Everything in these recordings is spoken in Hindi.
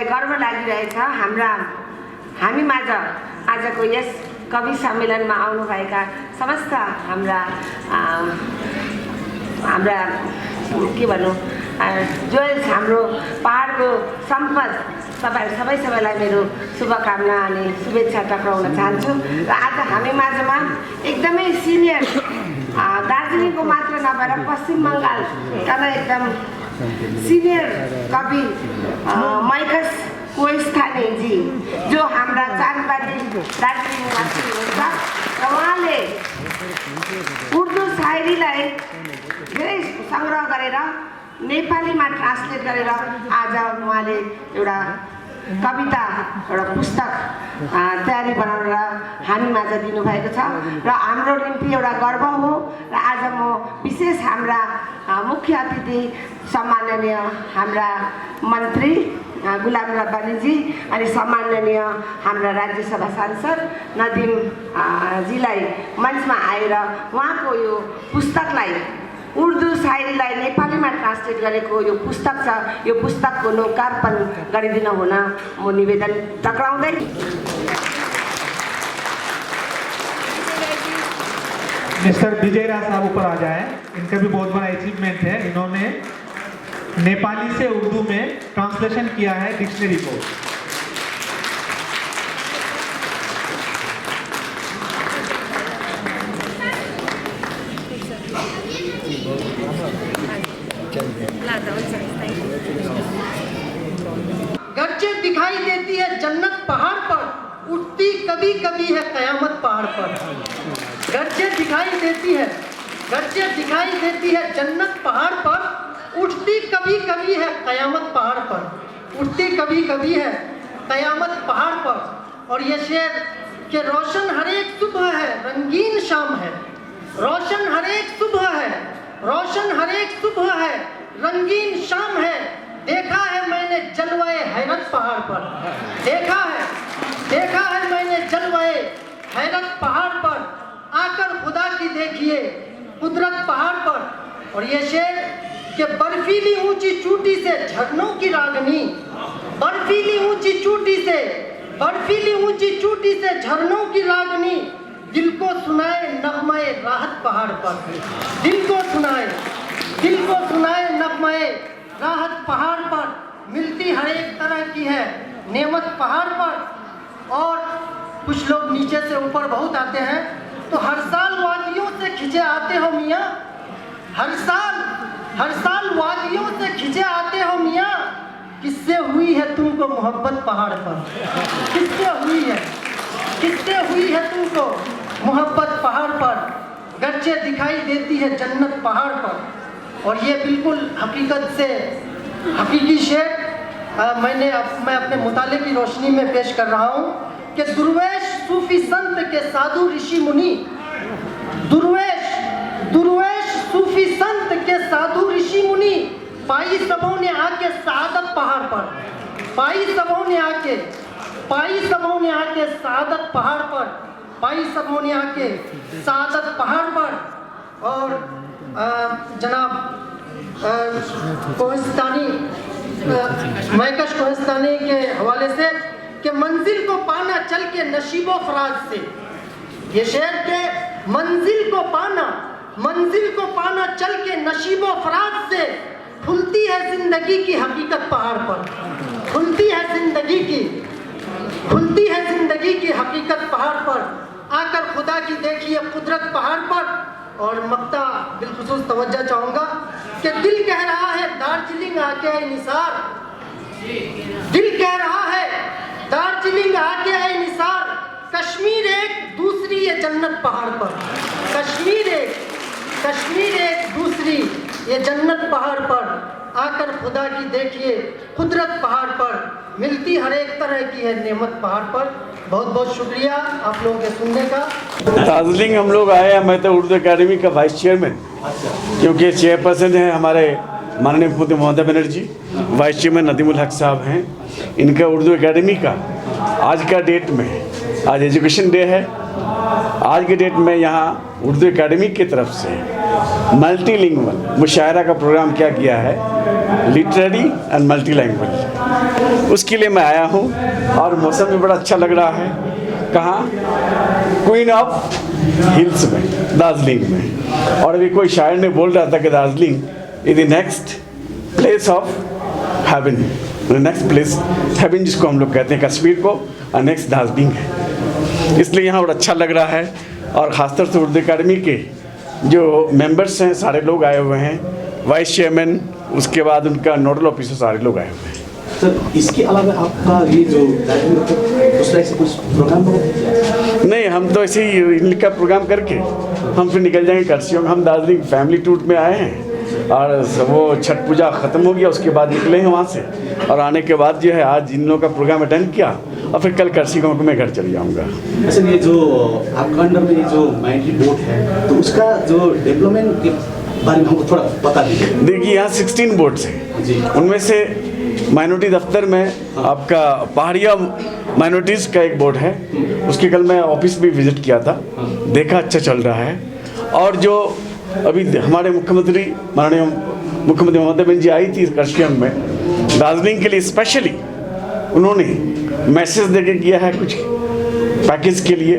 मलाई गर्व लागिरहेछ हामी माझ आजको यस कवि सम्मेलनमा आउनुभएका समस्त हाम्रा के भनौँ ज्वेल्स हाम्रो पहाडको सम्पद सबैलाई मेरो शुभकामना अनि शुभेच्छा टक्राउन चाहन्छु। र आज हामी माझमा एकदमै सिनियर दार्जिलिङको मात्र नभएर पश्चिम बङ्गालका एकदम सिनियर कवि मैकस कोइस्थानेजी जो हाम्रा चारबारी दार्जिलिङ निवासी हुनुहुन्छ र उहाँले उर्दू सायरीलाई धेरै सङ्ग्रह गरेर नेपालीमा ट्रान्सलेट गरेर आज उहाँले एउटा कविता एउटा पुस्तक तयारी बनाएर हामी माझ दिनुभएको छ र हाम्रो निम्ति एउटा गर्व हो। र आज म विशेष हाम्रा मुख्य अतिथि सम्माननीय हाम्रा मन्त्री गुलाम रब्बानीजी अनि सम्माननीय हाम्रा राज्यसभा सांसद नदिम जीलाई मञ्चमा आएर उहाँको यो पुस्तकलाई उर्दू सायरीलाई नेपालीमा ट्रान्सलेट गरेको यो पुस्तक छ, यो पुस्तकको लोकार्पण गरिदिन हुन म निवेदन टक्राउँदै। मिस्टर विजय राज साहब ऊपर आ जाए। इनका भी बहुत बड़ा अचीवमेंट है, इन्होंने नेपाली से उर्दू में ट्रांसलेशन किया है डिक्शनरी को। गर्जें दिखाई देती है जन्नत पहाड़ पर, उठती कभी कभी है कयामत पहाड़ पर। गर्जें दिखाई देती है जन्नत पहाड़ पर, उठती कभी कभी है कयामत पहाड़ पर, उठती कभी कभी है कयामत पहाड़ पर। और ये शेर के रोशन हर एक सुबह है, रंगीन शाम है। रोशन हर एक सुबह है, रंगीन शाम है। देखा है मैंने जलवाए हैरत पहाड़ पर, देखा है मैंने जलवाए हैरत पहाड़ पर। आकर खुदा की देखिए कुदरत पहाड़ पर। और ये शेर के बर्फीली ऊंची चोटी से झरनों की रागनी, बर्फीली ऊंची चोटी से झरनों की रागनी। दिल को सुनाए नगमाए राहत पहाड़ पर, दिल को सुनाए नगमाए राहत पहाड़ पर। मिलती हर एक तरह की है नेमत पहाड़ पर। और कुछ लोग नीचे से ऊपर बहुत आते हैं, तो हर साल वादियों से खिंचे आते हो मियाँ, हर साल वादियों से खिंचे आते हो मियाँ। किससे हुई है तुमको मोहब्बत पहाड़ पर, किससे हुई है तुमको मोहब्बत पहाड़ पर। गर्जें दिखाई देती है जन्नत पहाड़ पर। और ये बिल्कुल हकीकी शेर मैं अपने मुताले की रोशनी में पेश कर रहा हूँ कि दुर्वेश सूफी संत के साधु ऋषि मुनि, दुर्वेश सूफी संत के साधु ऋषि मुनि। पाई सबों ने आके सादत पहाड़ पर, पाई सबों ने आके सादत पहाड़ पर, सादत पहाड़ पर। और जनाब कोहिस्तानी मैकस कोहिस्तानी के हवाले से कि मंजिल को पाना चल के नशीबो फराज से। ये शेर के मंजिल को पाना चल के नशीबो फराज से। खुलती है जिंदगी की हकीकत पहाड़ पर, खुलती है जिंदगी की हकीकत पहाड़ पर। आकर खुदा की देखिए कुदरत पहाड़ पर। और मक्ता बिलखुसूस तवज्जो चाहूँगा कि दिल कह रहा है दार्जिलिंग आके आए निसार, दिल कह रहा है दार्जिलिंग आके आए निसार। कश्मीर एक दूसरी ये जन्नत पहाड़ पर, कश्मीर एक दूसरी ये जन्नत पहाड़ पर। आकर खुदा की देखिए कुदरत पहाड़ पर। मिलती हर एक तरह की है नेमत पहाड़ पर। बहुत बहुत शुक्रिया आप लोगों के सुनने का। दार्जिलिंग हम लोग आए हैं, मैं तो उर्दू एकेडमी का वाइस चेयरमैन, क्योंकि चेयरपर्सन है हमारे माननीय मुख्यमंत्री ममता बनर्जी, वाइस चेयरमैन नदीमुल हक साहब हैं। इनका उर्दू एकेडमी का आज का डेट में, आज एजुकेशन डे है, आज के डेट में यहाँ उर्दू एकेडमी की तरफ से मल्टीलिंगुअल मुशायरा का प्रोग्राम क्या किया है, लिटरेरी एंड मल्टी लैंग्वेज। उसके लिए मैं आया हूँ और मौसम भी बड़ा अच्छा लग रहा है। कहाँ? क्वीन ऑफ हिल्स में, दार्जिलिंग में। और अभी कोई शायर ने बोल रहा था कि Darjeeling is the next place of heaven, next place heaven जिसको हम लोग कहते हैं कश्मीर को, और नेक्स्ट दार्जिलिंग है। इसलिए यहाँ बड़ा अच्छा लग रहा है। और ख़ासतौर से उर्दू अकेडमी के जो मेंबर्स हैं सारे लोग आए हुए हैं, वाइस चेयरमैन, उसके बाद उनका नोडल ऑफिसर, सारे लोग आए हुए हैं। सर इसके अलावा आपका ये जो दूसरा ऐसे कुछ प्रोग्राम नहीं, हम तो ऐसे ही इनका प्रोग्राम करके हम फिर निकल जाएंगे कर्सियों में। हम दार्जिलिंग फैमिली टूर में आए हैं और वो छठ पूजा ख़त्म हो गया, उसके बाद निकले हैं वहाँ से। और आने के बाद जो है आज इन लोगों का प्रोग्राम अटेंड किया और फिर कल कर्सी गाँव को मैं घर चले जाऊँगा। सर ये जो आपका अंडर में ये जो माइनॉरिटी बोर्ड है, तो उसका जो डेवलपमेंट के बारे में हमको थोड़ा बता दीजिए। देखिए यहाँ 16 बोर्ड्स हैं जी। उनमें से माइनॉरिटी दफ्तर में आपका पहाड़िया माइनॉरिटीज़ का एक बोर्ड है, उसके कल मैं ऑफिस भी विजिट किया था, देखा अच्छा चल रहा है। और जो अभी हमारे मुख्यमंत्री माननीय मुख्यमंत्री ममता बनर्जी जी आई थी कर्शियंग में दार्जिलिंग के लिए स्पेशली, उन्होंने मैसेज देके किया है कुछ पैकेज के लिए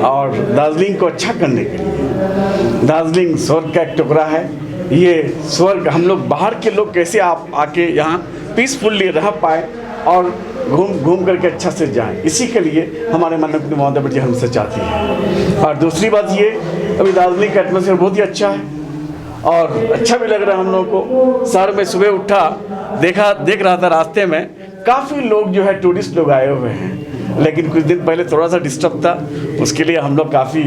और दार्जिलिंग को अच्छा करने के लिए। दार्जिलिंग स्वर्ग का एक टुकड़ा है, ये स्वर्ग हम लोग बाहर के लोग कैसे आप आके यहाँ पीसफुल्ली रह पाए और घूम करके अच्छा से जाएं, इसी के लिए हमारे माननीय मुख्यमंत्री ममता बनर्जी हमसे चाहती है। और दूसरी बात ये, अभी दार्जिलिंग का एटमॉस्फेयर बहुत ही अच्छा है और अच्छा भी लग रहा है हम लोगों को। शहर में सुबह उठा देख रहा था रास्ते में काफ़ी लोग जो है टूरिस्ट लोग आए हुए हैं, लेकिन कुछ दिन पहले थोड़ा सा डिस्टर्ब था, उसके लिए हम लोग काफ़ी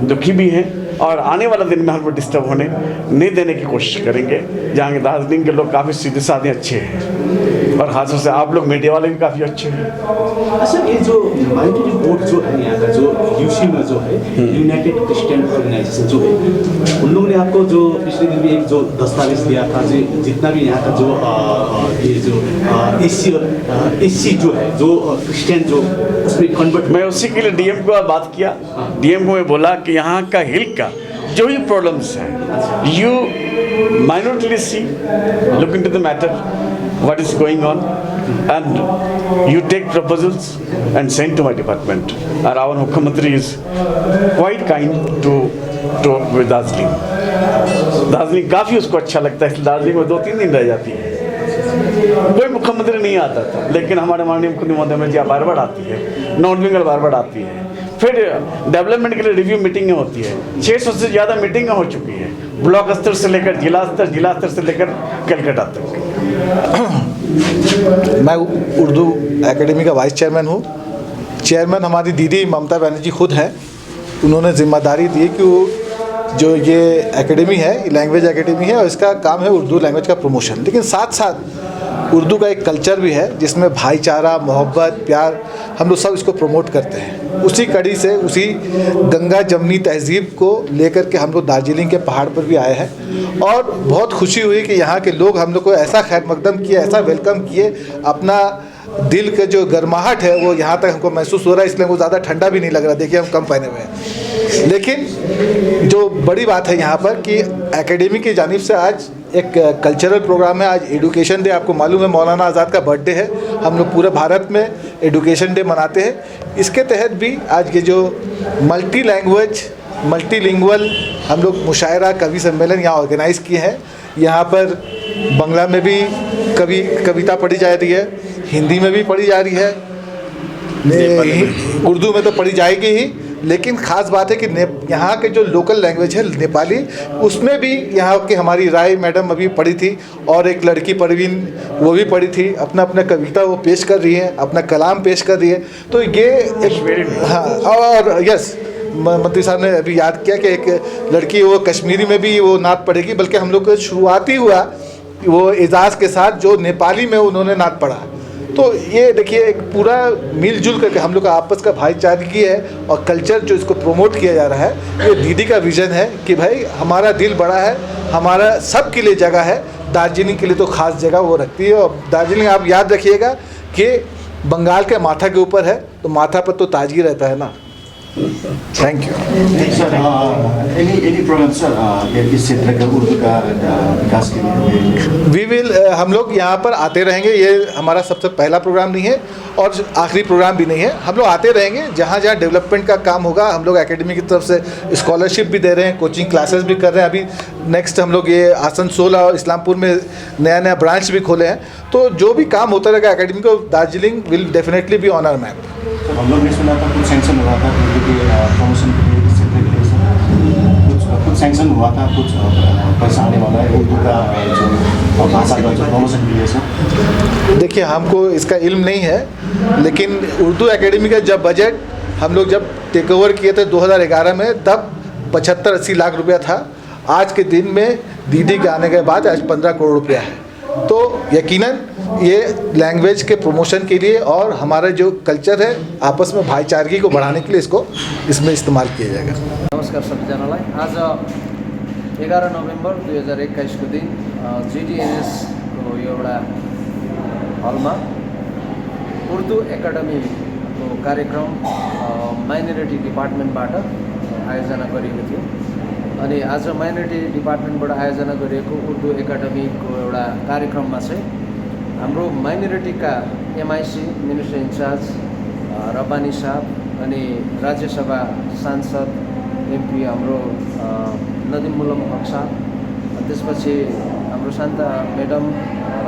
दुखी भी हैं और आने वाला दिन में हम लोग डिस्टर्ब होने नहीं देने की कोशिश करेंगे। जहाँ के दार्जिलिंग के लोग काफ़ी सीधे साधे अच्छे हैं और ख़ासतौर से आप लोग मीडिया वाले भी काफ़ी अच्छे हैं। अच्छा, ये जो माइनॉरिटी बोर्ड जो है यहाँ का, जो यूसी में जो है यूनाइटेड क्रिश्चियन ऑर्गेनाइजेशन जो है, उन लोगों ने आपको जो पिछले दिन भी एक जो दस्तावेज दिया था, जो जितना भी यहाँ का जो ये जो एससी जो है जो क्रिश्चियन जो उसमें कन्वर्ट, मैं उसी के लिए डीएम को बात किया। डीएम को मैं बोला कि यहाँ का हिल का जो भी प्रॉब्लम्स हैं, you minority see look into the matter what is going on and you take proposals and send to my department, and our Mukhyamantri is quite kind to with Darjeeling काफ़ी उसको अच्छा लगता है, इसलिए दार्जिलिंग में 2-3 दिन रह जाती है। कोई मुख्यमंत्री नहीं आता था, लेकिन हमारे माननीय मुख्यमंत्री ममता बनर्जी बार बार आती है, नॉर्थ बंगाल बार बार आती है। फिर डेवलपमेंट के लिए रिव्यू मीटिंगें होती है, 600 से ज़्यादा मीटिंगें हो चुकी है, ब्लॉक स्तर से लेकर जिला स्तर से लेकर कलकत्ता तक। मैं उर्दू एकेडमी का वाइस चेयरमैन हूँ। चेयरमैन हमारी दीदी ममता बनर्जी खुद हैं। उन्होंने जिम्मेदारी दी कि जो ये एकेडमी है, लैंग्वेज एकेडमी है और इसका काम है उर्दू लैंग्वेज का प्रमोशन, लेकिन साथ साथ उर्दू का एक कल्चर भी है जिसमें भाईचारा, मोहब्बत, प्यार, हम लोग सब इसको प्रमोट करते हैं। उसी कड़ी से उसी गंगा जमनी तहजीब को लेकर के हम लोग दार्जिलिंग के पहाड़ पर भी आए हैं और बहुत खुशी हुई कि यहाँ के लोग हम लोग को ऐसा खैर मकदम किए, ऐसा वेलकम किए। अपना दिल का जो गर्माहट है वो यहाँ तक हमको महसूस हो रहा है, इसलिए वो ज़्यादा ठंडा भी नहीं लग रहा। देखिए हम कम पहने हुए हैं, लेकिन जो बड़ी बात है यहाँ पर कि एकेडमी की जानिब से आज एक कल्चरल प्रोग्राम है। आज एजुकेशन डे, आपको मालूम है मौलाना आज़ाद का बर्थडे है, हम लोग पूरे भारत में एजुकेशन डे मनाते हैं। इसके तहत भी आज के जो मल्टी लैंग्वेज मल्टीलिंगुअल हम लोग मुशायरा कवि सम्मेलन यहाँ ऑर्गेनाइज़ किए हैं। यहाँ पर बांग्ला में भी कविता पढ़ी जा रही है, हिंदी में भी पढ़ी जा रही है, उर्दू में तो पढ़ी जाएगी ही, लेकिन ख़ास बात है कि यहाँ के जो लोकल लैंग्वेज है नेपाली, उसमें भी यहाँ की हमारी राय मैडम अभी पढ़ी थी और एक लड़की परवीन वो भी पढ़ी थी। अपना अपना कविता वो पेश कर रही है, अपना कलाम पेश कर रही है। तो ये हाँ, और यस मंत्री साहब ने अभी याद किया कि एक लड़की वो कश्मीरी में भी वो नात पढ़ेगी, बल्कि हम लोग को शुरुआती हुआ वो एजाज़ के साथ जो नेपाली में उन्होंने नात पढ़ा। तो ये देखिए एक पूरा मिलजुल करके हम लोग का आपस का भाईचारगी है और कल्चर जो इसको प्रमोट किया जा रहा है। ये दीदी का विज़न है कि भाई हमारा दिल बड़ा है, हमारा सब के लिए जगह है, दार्जिलिंग के लिए तो ख़ास जगह वो रखती है। और दार्जिलिंग आप याद रखिएगा कि बंगाल के माथा के ऊपर है, तो माथा पर तो ताज ही रहता है ना। Thank you. Sir any program sir इस क्षेत्र का उर्दू का विकास के लिए हम लोग यहाँ पर आते रहेंगे। ये हमारा सबसे पहला प्रोग्राम नहीं है और आखिरी प्रोग्राम भी नहीं है। हम लोग आते रहेंगे, जहाँ जहाँ डेवलपमेंट का काम होगा हम लोग एकेडमी की तरफ से स्कॉलरशिप भी दे रहे हैं, कोचिंग क्लासेस भी कर रहे हैं। अभी नेक्स्ट हम लोग ये आसनसोल और इस्लामपुर में नया नया ब्रांच भी खोले हैं। तो जो भी काम होता रहेगा एकेडमी को, Darjeeling will definitely be on our map. हम लोग ने सुना था कुछ सैंक्शन हुआ था उर्दू के प्रमोशन के लिए, इस क्षेत्र के लिए सर कुछ सैंक्शन हुआ था, कुछ पैसा आने वाला है उर्दू का जो भाषा का जो प्रमोशन के लिए सर। देखिए, हमको इसका इल्म नहीं है, लेकिन उर्दू एकेडमी का जब बजट हम लोग जब टेक ओवर किए थे 2011 में, तब 75-80 लाख रुपया था। आज के दिन में दीदी के आने के बाद आज 15 करोड़ रुपया है। तो यकीनन ये लैंग्वेज के प्रमोशन के लिए और हमारा जो कल्चर है आपस में भाईचारगी को बढ़ाने के लिए इसमें इस्तेमाल किया जाएगा। नमस्कार सबैजनालाई। आज 11 नोभेम्बर 2021 को दिन GDNS को एउटा हलमा उर्दू एकाडेमी को कार्यक्रम माइनोरिटी डिपार्टमेन्टबाट आयोजना गरिएको थियो। अनि आज माइनोरिटी डिपार्टमेन्टबाट आयोजना गरिएको उर्दू एकाडेमीको एउटा कार्यक्रममा चाहिँ हाम्रो माइनोरिटीका MIC मिनिस्टर इन्चार्ज रब्बानी साहब अनि राज्यसभा सांसद MP हाम्रो नदिमुल हक साहब, त्यसपछि हाम्रो शान्ता मैडम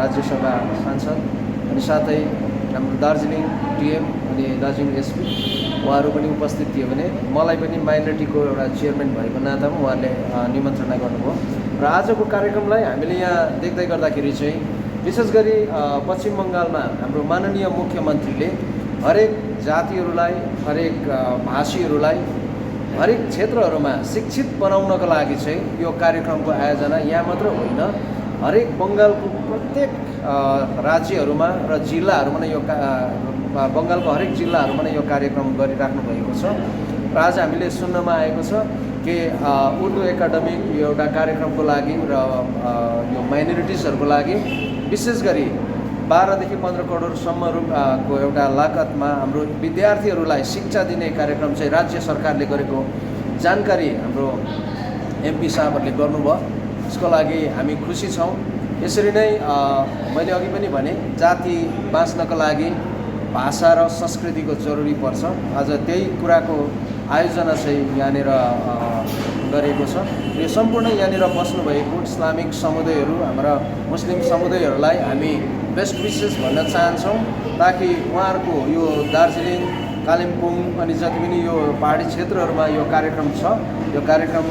राज्यसभा सांसद, अनि साथै हाम्रो दार्जिलिङ DM अनि दार्जिलिङ SP उहाँहरू पनि उपस्थित थियो भने मलाई पनि माइनोरिटीको एउटा चेयरम्यान भएको नातामा उहाँले निमन्त्रणा गर्नुभयो। र आजको कार्यक्रमलाई हामीले यहाँ देख्दै गर्दाखेरि चाहिँ विशेष गरी पश्चिम बङ्गालमा हाम्रो माननीय मुख्यमन्त्रीले हरेक जातिहरूलाई, हरेक भाषीहरूलाई हरेक क्षेत्रहरूमा शिक्षित बनाउनको लागि चाहिँ यो कार्यक्रमको आयोजना यहाँ मात्र होइन, हरेक बङ्गालको प्रत्येक राज्यहरूमा र जिल्लाहरूमा नै यो बङ्गालको हरेक जिल्लाहरूमा नै यो कार्यक्रम गरिराख्नु भएको छ। र आज हामीले सुन्नमा आएको छ कि उर्दू एकाडेमी यो एउटा कार्यक्रमको लागि र यो माइनोरिटिजहरूको लागि विशेष गरी 12 देखि 15 करोडसम्म को एउटा लागतमा हाम्रो विद्यार्थीहरूलाई शिक्षा दिने कार्यक्रम चाहिँ राज्य सरकारले गरेको जानकारी हाम्रो MP साहबहरूले गर्नुभयो। यसको लागि हामी खुसी छौँ। यसरी नै मैले अघि पनि भने जाति बाँच्नको लागि भाषा र संस्कृतिको जरुरी पर्छ। आज त्यही कुराको आयोजना चाहिँ यहाँनिर गरेको छ। यो सम्पूर्ण यहाँनिर बस्नुभएको इस्लामिक समुदायहरू, हाम्रा मुस्लिम समुदायहरूलाई हामी बेस्ट विशेष भन्न चाहन्छौँ, ताकि उहाँहरूको यो दार्जिलिङ, कालिम्पोङ अनि जति पनि यो पहाडी क्षेत्रहरूमा यो कार्यक्रम छ, यो कार्यक्रम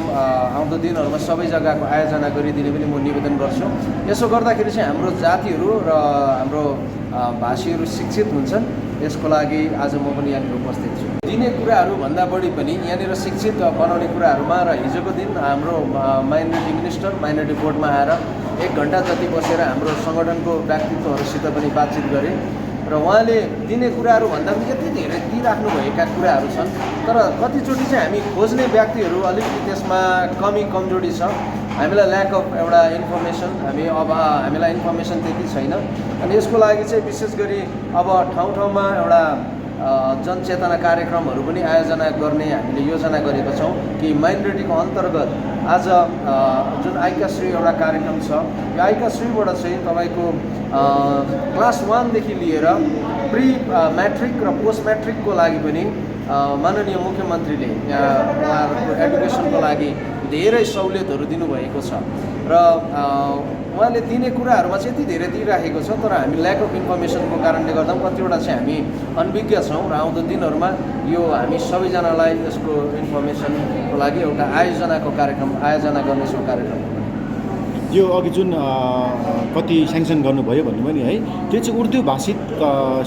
आउँदो दिनहरूमा सबै जग्गाको आयोजना गरिदिने पनि म निवेदन गर्छु। यसो गर्दाखेरि चाहिँ हाम्रो जातिहरू र हाम्रो भाषीहरू शिक्षित हुन्छन्। यसको लागि आज म पनि यहाँनिर उपस्थित छु। दिने कुराहरू भन्दा बढी पनि यहाँनिर शिक्षित बनाउने कुराहरूमा र हिजोको दिन हाम्रो माइनोरिटी मिनिस्टर माइनोरिटी बोर्डमा आएर 1 घण्टा जति बसेर हाम्रो सङ्गठनको व्यक्तित्वहरूसित पनि बातचित गरे र उहाँले दिने कुराहरू भन्दा पनि यति धेरै दिइराख्नुभएका कुराहरू छन्, तर कतिचोटि चाहिँ हामी खोज्ने व्यक्तिहरू अलिकति त्यसमा कमजोरी छ। हामीलाई ल्याक अफ एउटा इन्फर्मेसन, हामीलाई इन्फर्मेसन त्यति छैन। अनि यसको लागि चाहिँ विशेष गरी अब ठाउँ ठाउँमा एउटा जनचेतना कार्यक्रमहरू पनि आयोजना गर्ने हामीले योजना गरेका छौँ कि माइनोरिटीको अन्तर्गत आज जुन आइकाश्री एउटा कार्यक्रम छ, यो आइकाश्रीबाट चाहिँ तपाईँको क्लास 1 देखि लिएर प्री म्याट्रिक र पोस्ट म्याट्रिकको लागि पनि माननीय मुख्यमन्त्रीले उहाँहरूको एडुकेसनको लागि धेरै सहुलियतहरू दिनुभएको छ र उहाँले दिने कुराहरूमा चाहिँ यति धेरै दिइराखेको छ, तर हामी ल्याक अफ इन्फर्मेसनको कारणले गर्दा कतिवटा चाहिँ हामी अनभिज्ञ छौँ र आउँदो दिनहरूमा यो हामी सबैजनालाई यसको इन्फर्मेसनको लागि एउटा कार्यक्रम आयोजना गर्नेछौँ। कार्यक्रम यो अघि जुन कति स्याङ्सन गर्नुभयो भन्नुभयो नि है, त्यो चाहिँ उर्दू भाषित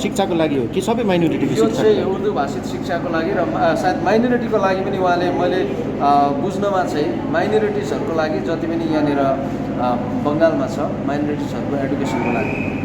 शिक्षाको लागि हो कि सबै माइनोरिटीको शिक्षा? यो चाहिँ उर्दू भाषित शिक्षाको लागि र सायद माइनोरिटीको लागि पनि उहाँले मैले बुझ्नमा चाहिँ माइनोरिटिजहरूको लागि जति पनि यहाँनिर बङ्गालमा छ माइनोरिटिजहरूको एडुकेसनको लागि